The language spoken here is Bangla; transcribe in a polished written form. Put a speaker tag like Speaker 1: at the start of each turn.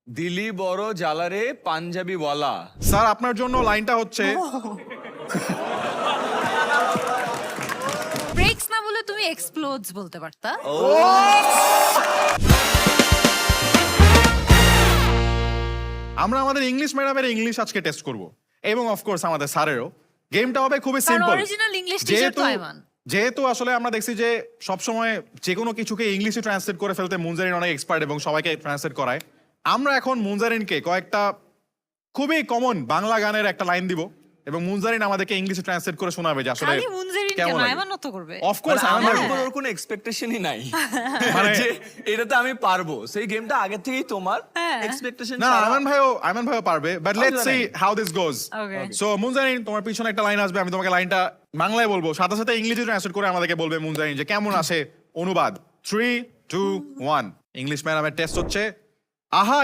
Speaker 1: দিলি বড় জ্বালারে পাঞ্জাবি ওয়ালা।
Speaker 2: স্যার আপনার জন্য লাইনটা হচ্ছে
Speaker 3: ব্রেকস না বলে তুমি এক্সপ্লোডস বলতে পারতা।
Speaker 2: আমরা আমাদের ইংলিশ ম্যাডামের ইংলিশ আজকে টেস্ট করব এবং অফকোর্স আমাদের স্যারেরও। গেমটা হবে খুবই
Speaker 3: কারণ
Speaker 2: সিম্পল।
Speaker 3: অরিজিনাল ইংলিশ টিচার তো আইমান।
Speaker 2: যেহেতু আসলে আমরা দেখছি যে সবসময় যে কোনো কিছুকে ইংলিশে ট্রান্সলেট করে ফেলতে মুনজারিন অনেক এক্সপার্ট এবং সবাইকে ট্রান্সলেট করায়। আমরা এখন মুনজারিনকে কয়েকটা খুবই কমন বাংলা গানের একটা লাইন দিব এবং মুনজারিন আমাদেরকে ইংলিশে ট্রান্সলেট করে শোনাবে যে আসলে
Speaker 3: খালি মুনজারিন কেন আইমান তো করবে।
Speaker 2: অফকোর্স
Speaker 1: আমার উপর ওর কোনো এক্সপেকটেশনই নাই যে এটাতে আমি পারবো। সেই গেমটা আগে থেকেই তোমার এক্সপেকটেশন।
Speaker 2: না আইমান ভাইও পারবে, but let's see how this goes.
Speaker 3: Okay.
Speaker 2: So Munzarin তোমার পিছনে একটা লাইন আসবে, আমি তোমাকে লাইনটা বাংলায় বলবো, সাথে সাথে ইংলিশে ট্রান্সলেট করে আমাদেরকে বলবে মুনজারিন যে কেমন আসে অনুবাদ। 3, 2, 1 ইংলিশ ম্যাডামের টেস্ট হচ্ছে। আহা